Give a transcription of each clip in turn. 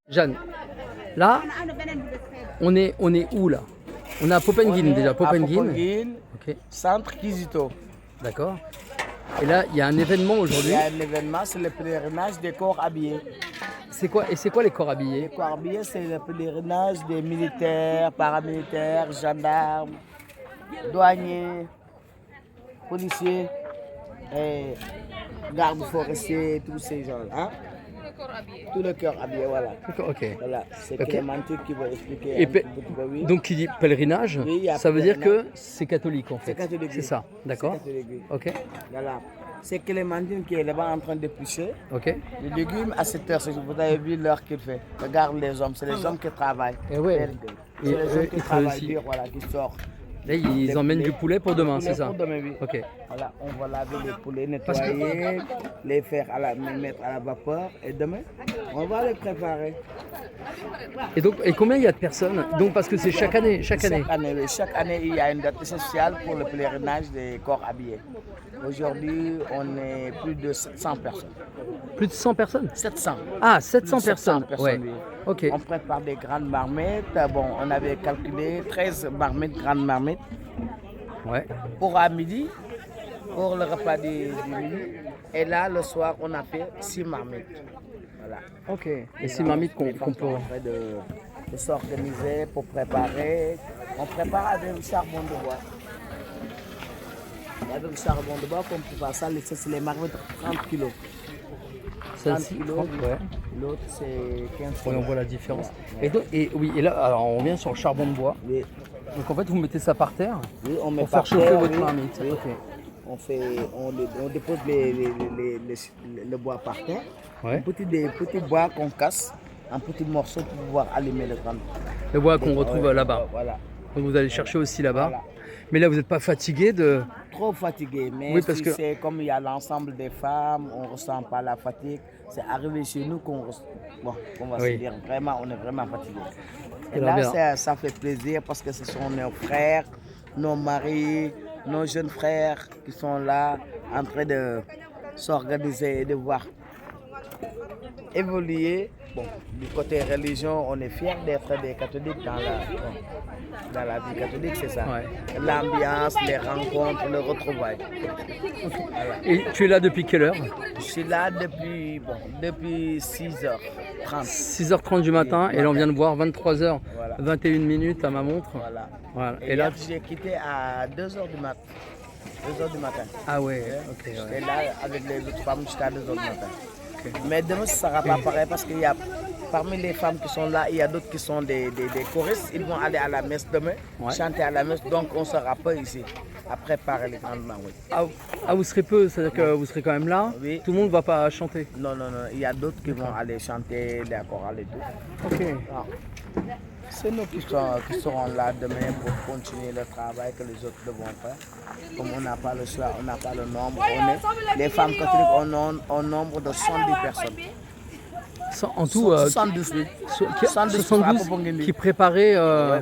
Jeanne, là, on est où là? On est à Popenguine déjà, À Popenguine. Popenguine, Ok, centre Kizito. d'accord. Et là, il y a un événement Il aujourd'hui. y a un événement, c'est le pèlerinage des corps habillés. C'est quoi les corps Les habillés? corps habillés, c'est le pèlerinage des militaires, paramilitaires, gendarmes, douaniers, policiers, et gardes forestiers, tous ces gens. Hein? Tout le corps habillé, voilà. D'accord, ok. Voilà, c'est Ok. Clémentine qui va expliquer Et un petit peu, oui. donc, qui dit pèlerinage, Oui, il y a ça veut dire pèlerinage. que c'est catholique en fait. C'est catholique. C'est ça, d'accord. C'est catholique, oui. Ok, Voilà. C'est Clémentine qui est là-bas en train de pousser. ok. Les légumes à cette heure, vous avez vu l'heure qu'il fait. Regarde les hommes, c'est les hommes qui travaillent. Et ouais. C'est Et les eux, hommes qui ils travaillent travaillent dur, voilà, qui sortent. Là, ils emmènent du poulet pour demain, c'est ça? Pour demain, oui. Ok. Voilà, on va laver les poulets, Parce que- nettoyer, les faire mettre à la vapeur. Et demain, on va les préparer. Et combien il y a de personnes? Donc, parce que c'est chaque année. Oui, chaque année, il y a une date spéciale pour le pèlerinage des corps habillés. Aujourd'hui, on est plus de 700 personnes. Plus de 100 personnes? 700. Ah, 700 Plus de personnes. Ouais. oui. Ok. On prépare des grandes marmites. Bon, on avait calculé 13 marmites, grandes marmites. Ouais. Pour à midi, pour le repas du midi. Et là, le soir, on a fait 6 marmites. Voilà. Ok. Et ces marmites qu'on Les femmes sont peut. en train de s'organiser pour préparer. On prépare avec le charbon de bois. Avec le charbon de bois, qu'on prépare ça, c'est les marmites 30 kilos. 30 Celle-ci, kilos, 30, ouais. l'autre c'est 15 Oui, on kilos. voit la différence. Et là, alors on revient sur le charbon de bois. Oui, Donc en fait, vous mettez ça par terre oui, on met pour faire par chauffer terre, votre oui. marmite. Oui. Ok. On dépose le bois par terre. Ouais. Des petits bois qu'on casse en petits morceaux pour pouvoir allumer le grand. Le bois qu'on retrouve là-bas. Voilà. Donc vous allez chercher aussi là-bas. Voilà. Mais là, vous n'êtes pas fatigué de. Trop fatigué, mais Oui, parce que- c'est comme il y a l'ensemble des femmes, on ne ressent pas la fatigue. C'est arrivé chez nous qu'on va Oui. se dire vraiment, on est vraiment fatigué. Et Alors, bien. là, ça fait plaisir parce que ce sont nos frères, nos maris, nos jeunes frères qui sont là en train de s'organiser et de voir évoluer. Bon, du côté religion, on est fiers d'être des catholiques dans la vie catholique, c'est ça. Ouais. L'ambiance, les rencontres, le retrouvailles. Voilà. Et tu es là depuis quelle heure? Je suis là depuis 6h30. 6h30 du matin. Et là, on vient de voir 23h21 minutes à ma montre. Voilà. Voilà. Et, Et là. là, j'ai quitté à 2h du matin. 2h du matin. Ah ouais, ok. J'étais Ouais. là avec les autres femmes jusqu'à 2h du matin. Mais demain, ce ne sera pas pareil parce qu'il y a parmi les femmes qui sont là, il y a d'autres qui sont des choristes. Ils vont aller à la messe demain, Ouais. chanter à la messe. Donc, on ne sera pas ici à préparer les grandes marmites. Ah, vous serez peu, c'est-à-dire que vous serez quand même là. Oui. Tout le monde ne va pas chanter. Non, il y a d'autres qui vont aller chanter les chorales et tout. Ok. Ah. C'est nous qui serons là demain pour continuer le travail que les autres devront faire. Comme on n'a pas le choix, on n'a pas le nombre. Les femmes catholiques, on nombre de 110 personnes. En tout, 72, oui. 72 qui préparaient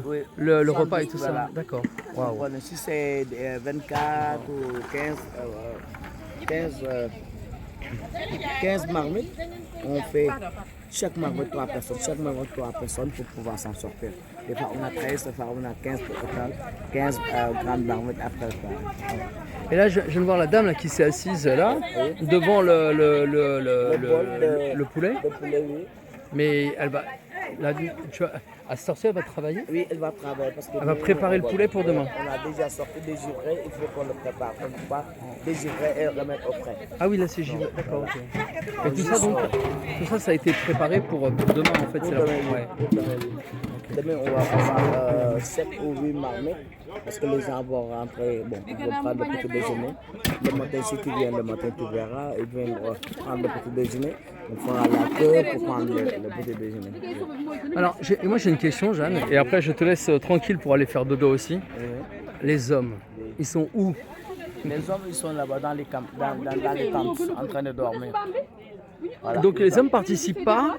oui. le repas et tout voilà. ça. D'accord. Waouh. Voilà, si c'est 24 ou 15 marmites, on fait chaque marmite 3 personnes. Chaque marmite 3 personnes pour pouvoir s'en sortir. Des fois on a 13, des fois on a 15 au total. 15 grandes marmites après le repas. Et là, je viens de voir la dame là, qui s'est assise là, devant le poulet. Le poulet, oui. Mais elle va. Là, tu vois, à cette heure-ci, elle va travailler. Oui, elle va travailler parce que Elle va préparer le poulet pour demain. On a déjà sorti des givrés, il faut qu'on le prépare. On ne peut pas dégivrer et le remettre au frais. Ah oui, là c'est givré. D'accord, ok. Et tout ça, donc, ça a été préparé pour demain en fait. Pour C'est demain, là. oui. Ouais. Pour demain, oui. Demain, on va avoir 7 ou 8 marmites parce que les gens vont rentrer, bon, ils vont prendre le petit déjeuner. Le matin, si tu viens le matin, tu verras, ils viennent prendre le petit déjeuner. On fera la queue pour prendre le petit déjeuner. Alors, moi j'ai une question, Jeanne, et après je te laisse tranquille pour aller faire dodo aussi. Les hommes, ils sont où? Les hommes, ils sont là-bas dans les camps, dans les tentes, en train de dormir. Voilà. Donc les hommes participent pas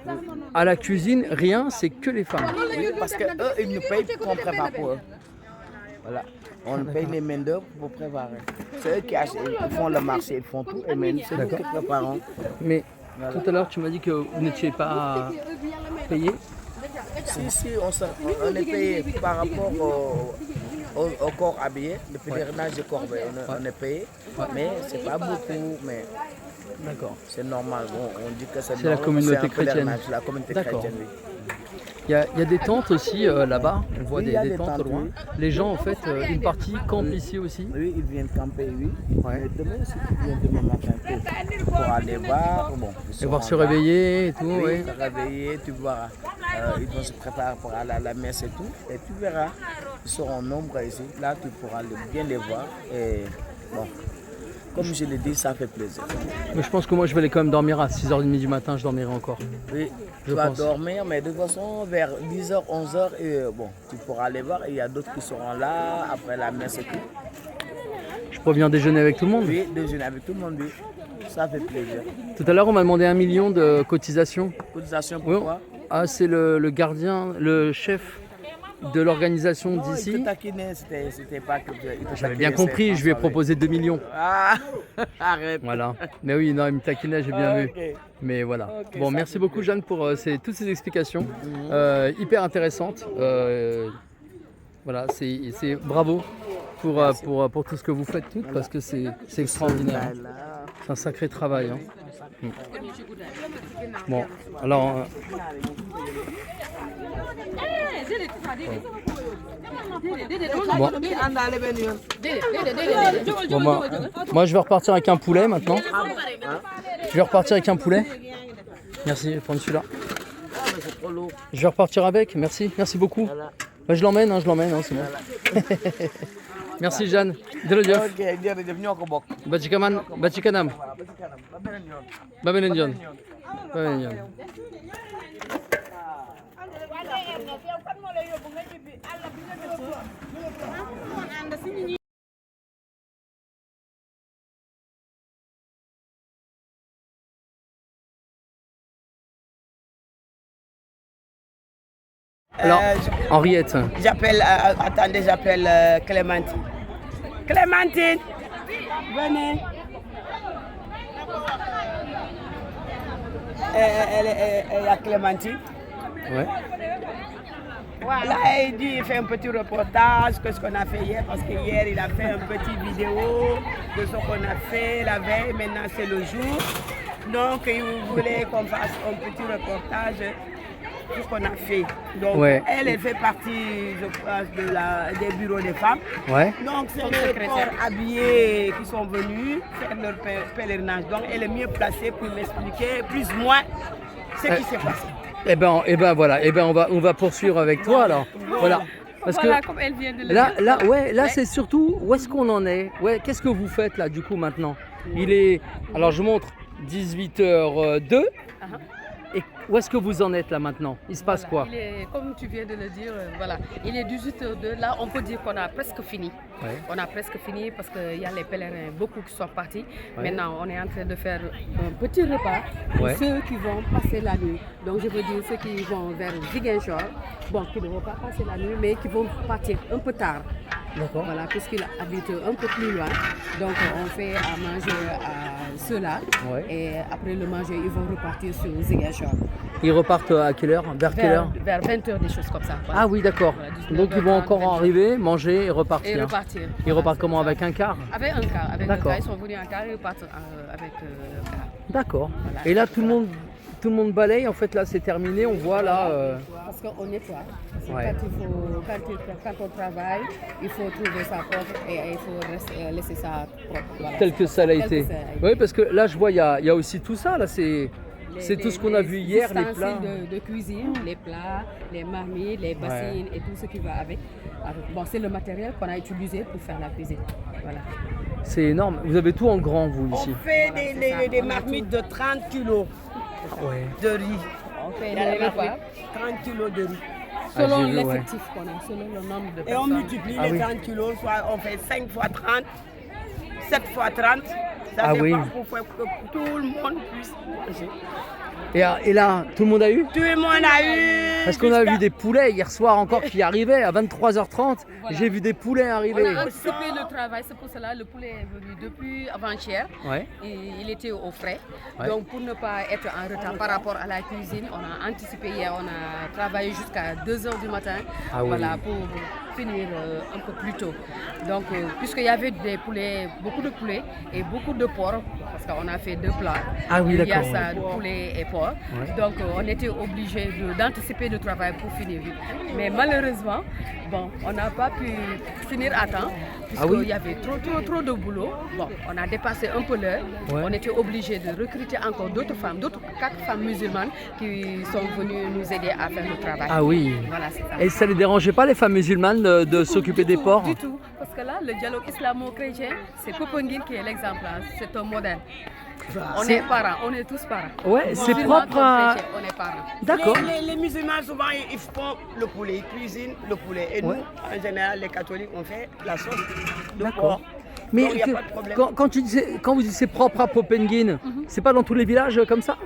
à la cuisine, rien, c'est que les femmes. Oui, parce qu'eux, ils nous payent pour qu'on prépare pour eux. Voilà. On paye les main-d'œuvre pour préparer. C'est eux qui achètent, ils font le marché, ils font tout, et même c'est nous qui préparons. Mais Voilà. tout à l'heure, tu m'as dit que vous n'étiez pas payé. Si, on est payé par rapport au corps habillé, le pèlerinage de corps, on est payé, mais c'est pas beaucoup, mais D'accord. c'est normal. On dit que c'est C'est la normal, communauté c'est un chrétienne. pèlerinage, la communauté D'accord. chrétienne, oui. Il y a des tentes aussi là-bas, on voit Oui, il y a des des tentes au tentes, loin. oui. Les gens, en fait, une partie campent ici aussi. Oui, ils viennent camper, oui. Ouais. Mais demain, si tu viens demain matin pour aller voir, bon, Et voir se seront là. réveiller et tout, Oui, ouais. se réveiller, tu verras. Ils vont se préparer pour aller à la messe et tout. Et tu verras, ils seront nombreux ici. Là, tu pourras bien les voir. Et bon, comme je l'ai dit, ça fait plaisir. Mais je pense que moi, je vais aller quand même dormir à 6h30 du matin, je dormirai encore. Oui, Je tu vas pense. dormir, mais de toute façon, vers 10h, 11h, bon, tu pourras aller voir. Il y a d'autres qui seront là après la messe et tout. Je peux venir déjeuner avec tout le monde. Oui, déjeuner avec tout le monde, oui. Ça fait plaisir. Tout à l'heure, on m'a demandé 1 million de cotisation. Cotisation, Oui. pourquoi? Ah, c'est le gardien, le chef de l'organisation Non, il d'ici. te taquinait, c'était pas que... J'avais bien compris, je lui ai proposé 2 millions. Ah, arrête. Voilà. Mais oui, non, il me taquinait, j'ai bien vu. Ok. Mais voilà. Ok, Bon, ça merci fait beaucoup Jeanne pour toutes ces explications hyper intéressantes. Voilà, c'est bravo pour tout ce que vous faites toutes parce que c'est extraordinaire. Hein. Là, C'est un sacré travail. Hein. Bon, alors bon, moi je vais repartir avec un poulet maintenant. Je vais repartir avec un poulet. Merci, je vais prendre celui-là. c'est trop lourd. Je vais repartir avec, merci beaucoup. Voilà. Bah, je l'emmène, c'est bon. Merci Jeanne. Jërëjëf. Ok, jërëjëf ñoo ko bokk. Ba ci kanam. Ba ci kanam, ba beneen yoon. Ba beneen yoon. Ba beneen yoon. Alors, Henriette, J'appelle, attendez, j'appelle Clémentine. Clémentine, venez. Il y a Clémentine. ouais. Là, il fait un petit reportage de ce qu'on a fait hier, parce que hier, il a fait un petit vidéo de ce qu'on a fait la veille. Maintenant, c'est le jour. Donc, il voulait qu'on fasse un petit reportage de ce qu'on a fait. Donc, Ouais. elle fait partie, je pense, des bureaux des femmes. Ouais. Donc, c'est les corps habillés qui sont venus faire leur pèlerinage. Donc, elle est mieux placée pour m'expliquer plus ou moins ce qui s'est passé. Eh ben voilà, on va poursuivre avec toi alors. Voilà. Parce que Voilà, comme elle vient de le dire. là c'est surtout où est-ce qu'on en est. Ouais, qu'est-ce que vous faites là du coup maintenant? Il est alors je montre 18h02. Et où est-ce que vous en êtes là maintenant? Il se passe quoi? Il est, comme tu viens de le dire, voilà, il est 18h02. Là, on peut dire qu'on a presque fini. Ouais. On a presque fini parce qu'il y a les pèlerins, beaucoup qui sont partis. Ouais. Maintenant, on est en train de faire un petit repas pour Ouais. ceux qui vont passer la nuit. Donc, je veux dire ceux qui vont vers Ziguinchor, bon, qui ne vont pas passer la nuit, mais qui vont partir un peu tard. D'accord. Voilà, puisqu'il habite un peu plus loin. Donc, on fait à manger à ceux-là. Ouais. Et après le manger, ils vont repartir sur Ziguinchor. Ils repartent à quelle heure? Vers quelle heure? Vers 20h, des choses comme ça. Voilà. Ah oui, d'accord. Voilà, 19h30, Donc ils vont encore 20h. arriver, manger et repartir. Et repartir. Ils Voilà, repartent c'est comment? ça. Avec un car? Avec un car. Avec un D'accord. car. Ils sont venus en car et ils repartent avec un car. D'accord. Voilà. Et là tout le monde balaye. En fait là c'est terminé. On voit là. Parce qu'on nettoie. Parce que Ouais. quand on travaille, il faut trouver ça propre et il faut laisser ça propre. Voilà. Tel que ça l'a Tel que été. ça a été. Oui, parce que là je vois il y a aussi tout ça là. C'est tout ce qu'on a vu hier, les plats. De cuisine, les plats, les marmites, les bassines et tout ce qui va avec. Bon, c'est le matériel qu'on a utilisé pour faire la cuisine. Voilà. C'est énorme. Vous avez tout en grand vous ici. On fait c'est ça. des marmites de 30 kilos Ouais. de riz. On fait Il y a les des repas marmites, 30 kilos de riz. selon j'ai vu, ouais. l'effectif qu'on a, selon le nombre de Et personnes. on multiplie Ah les oui. 30 kilos, soit on fait 5 fois 30, 7 fois 30, Ça, Ah c'est oui. pas pour faire que tout le monde puisse manger. Et là, tout le monde a eu? Tout le monde a eu. Parce qu'on a jusqu'à- vu des poulets hier soir encore qui arrivaient à 23h30. Voilà. J'ai vu des poulets On arriver. a anticipé le travail, c'est pour cela le poulet est venu depuis avant-hier. Ouais. Et il était au frais. Ouais. Donc pour ne pas être en retard par rapport à la cuisine, on a anticipé hier, on a travaillé jusqu'à 2h du matin. Ah oui. Voilà, pour finir un peu plus tôt. Donc puisqu'il y avait des poulets, beaucoup de poulets et beaucoup de porc, parce qu'on a fait 2 plats. Ah oui, Il y a d'accord. ça, poulet et porc. Ouais. Donc on était obligé d'anticiper le travail pour finir vite. Mais malheureusement, bon, on n'a pas pu finir à temps puisqu'il Ah oui? y avait trop de boulot. Bon, on a dépassé un peu l'heure. Ouais. On était obligé de recruter encore d'autres femmes, 4 femmes musulmanes qui sont venues nous aider à faire le travail. Ah oui. Voilà, c'est ça. Et ça les dérangeait pas les femmes musulmanes de s'occuper des porcs? Du tout, parce que là, le dialogue islamo-chrétien, c'est Popenguine qui est l'exemple, hein. C'est un modèle. On C'est- est parents, on est tous parents. Ouais, c'est Musulmans propre comme à... chrétiens, on est parents. D'accord. Les musulmans, souvent, ils font le poulet, ils cuisinent le poulet. Et Ouais. nous, en général, les catholiques, on fait la sauce de D'accord. porc. Mais Donc, il n'y a que- pas de problème. quand vous dites c'est propre à Popenguine, c'est pas dans tous les villages comme ça?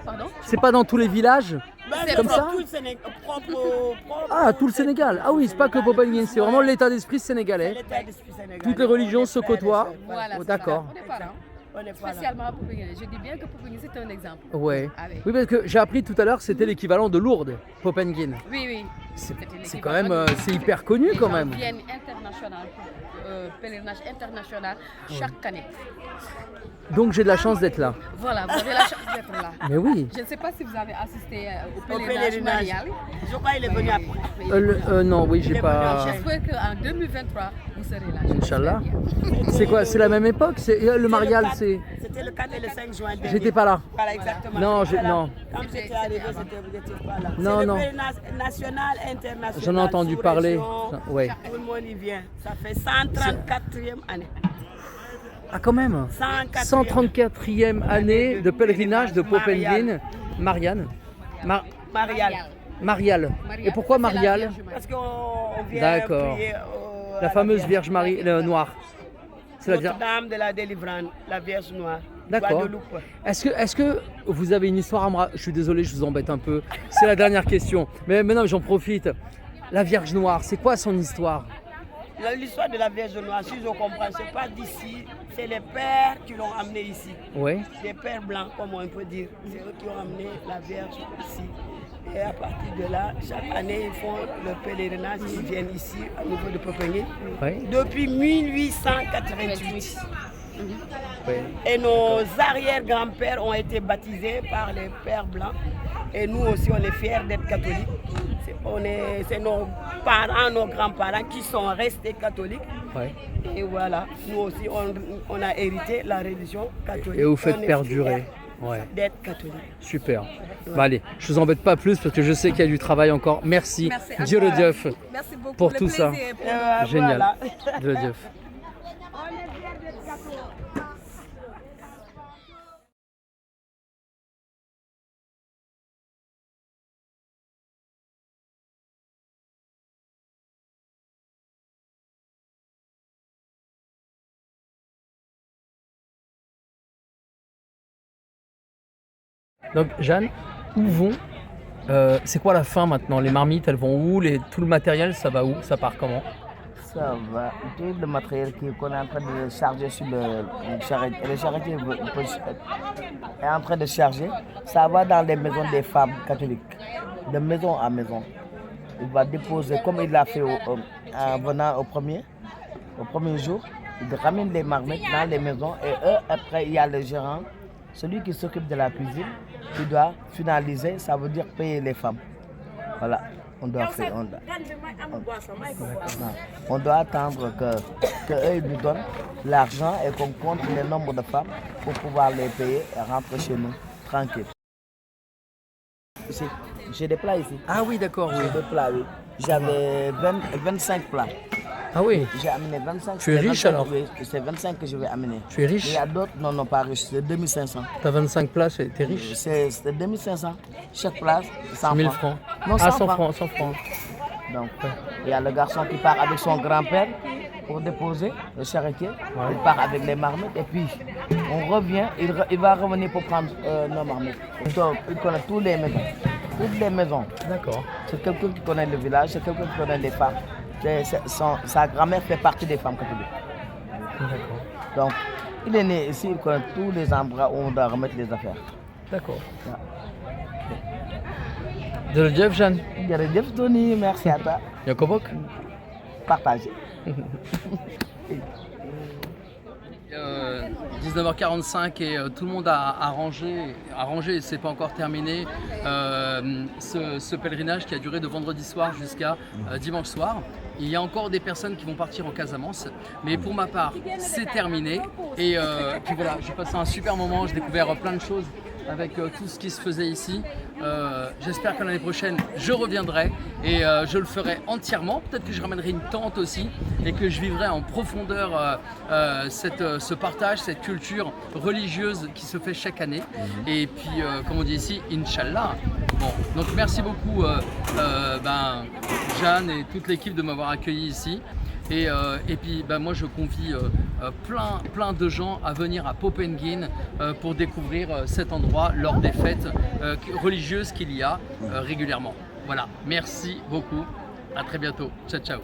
Pardon? C'est pas dans tous les villages? Ben, c'est c'est comme propre, ça tout le Sénégal, propre, Ah, tout le Sénégal. Ah oui, c'est pas que Popenguine, c'est vraiment l'état d'esprit sénégalais. l'état d'esprit sénégalais. Toutes les religions On est se frères et côtoient. sœurs. Voilà, Oh, c'est d'accord. ça. On est parents. On est pas là. Spécialement à Popenguine. Je dis bien que Popenguine, c'est un exemple. Ouais. Ah oui. Oui, parce que j'ai appris tout à l'heure, c'était l'équivalent de Lourdes, Popenguine. Oui, oui. C'est C'était quand même, l'équivalent de- c'est hyper connu Les quand gens même. viennent international, pèlerinage international chaque année. Donc j'ai de la chance d'être là. Voilà, vous avez la chance d'être là. Mais oui. Je ne sais pas si vous avez assisté au Au pèlerinage pèlerinage. marial. Je crois qu'il est venu après. Non, oui, Il j'ai est pas. venu J'espère qu'en 2023, vous serez là. je Inch'Allah. l'espère bien. C'est quoi? C'est la même époque? Le marial, c'est. C'était le 4 et le 5 juin dernier. J'étais pas là. Voilà, exactement. Non, J'étais là. non. Quand j'étais arrivé, vous n'étiez pas là. Non, C'est non. le pèlerinage national, international. J'en ai entendu parler. sous-région. Ouais. Tout le monde y vient. Ça fait 134e année. Ah, quand même. 134e année de pèlerinage de Popenguine. Marianne. Marial. Marial. Et pourquoi C'est la Marial? Vierge Marie. Parce qu'on vient D'accord. prier à La fameuse Vierge Marie noire. C'est la Vierge. Notre-Dame de la délivrance, la Vierge noire. D'accord. Guadeloupe. Est-ce que vous avez une histoire à me raconter? Je suis désolé, je vous embête un peu. C'est la dernière question. Mais maintenant, j'en profite. La Vierge Noire, c'est quoi son histoire? L'histoire de la Vierge noire, si je comprends, c'est pas d'ici, c'est les pères qui l'ont amenée ici. Oui. Des pères blancs, comme on peut dire. C'est eux qui ont amené la Vierge ici. Et à partir de là, chaque année, ils font le pèlerinage, ils viennent ici, au niveau de Popenguine, Oui. depuis 1888. Oui. Et nos arrière-grands-pères ont été baptisés par les pères blancs. Et nous aussi, on est fiers d'être catholiques. C'est nos parents, nos grands-parents qui sont restés catholiques. Oui. Et voilà, nous aussi, on a hérité la religion catholique. Et vous On faites est perdurer. fiers Ouais. d'être catholique. Super. Bah, allez, je vous embête pas plus parce que je sais qu'il y a du travail encore. Merci. Merci à Dieu le toi. Dieuf. Merci beaucoup. Pour Le tout ça. plaisir est pour nous. Génial. Voilà. Dieu le Dieuf. Donc Jeanne, où vont c'est quoi la fin maintenant? Les marmites, elles vont où? Tout le matériel, ça va où? Ça part comment? Ça va. Tout le matériel qu'on est en train de charger sur le charretier, le charretier est en train de charger, ça va dans les maisons des femmes catholiques, de maison à maison. Il va déposer, comme il l'a fait en venant au premier jour, il ramène les marmites dans les maisons et eux, après, il y a le gérant, celui qui s'occupe de la cuisine, qui doit finaliser, ça veut dire payer les femmes. Voilà. On doit faire, on doit attendre que eux ils nous donnent l'argent et qu'on compte le nombre de femmes pour pouvoir les payer et rentrer chez nous tranquille. Ici, j'ai des plats ici. Ah oui, d'accord, oui. J'ai des plats, oui. J'avais 25 plats. Ah oui, J'ai amené 25. Tu es riche, 25, alors? Oui, c'est 25 que je vais amener. tu es Il riche? y a d'autres, non, pas riches, c'est 2500. T'as 25 places et t'es riche? C'est 2500. Chaque place, 100 1000 francs. francs. Non, Ah, 100 100 francs, 100 francs. Donc, il y a le garçon qui part avec son grand-père pour déposer le charretier. Il part avec les marmites et puis on revient. Il va revenir pour prendre nos marmites. Donc, il connaît tous les maisons. Toutes les maisons. D'accord. C'est quelqu'un qui connaît le village, c'est quelqu'un qui connaît les femmes. Sa grand-mère fait partie des femmes catholiques. D'accord. Donc, il est né ici, il connaît tous les endroits où on doit remettre les affaires. D'accord. Jërëjëf Jeanne. Jërëjëf Tony, merci à toi. Ñoo ko bokk. Partagez. 19h45 et tout le monde a rangé et c'est pas encore terminé ce pèlerinage qui a duré de vendredi soir jusqu'à dimanche soir. Il y a encore des personnes qui vont partir en Casamance, mais pour ma part, c'est terminé. Et puis voilà, j'ai passé un super moment, j'ai découvert plein de choses avec tout ce qui se faisait ici. J'espère que l'année prochaine, je reviendrai et je le ferai entièrement. Peut-être que je ramènerai une tente aussi et que je vivrai en profondeur ce partage, cette culture religieuse qui se fait chaque année. Et puis, comme on dit ici, Inch'Allah. Bon, donc merci beaucoup Jeanne et toute l'équipe de m'avoir accueilli ici. Et puis moi je convie plein de gens à venir à Popengine pour découvrir cet endroit lors des fêtes religieuses qu'il y a régulièrement. Voilà, merci beaucoup, à très bientôt, ciao ciao.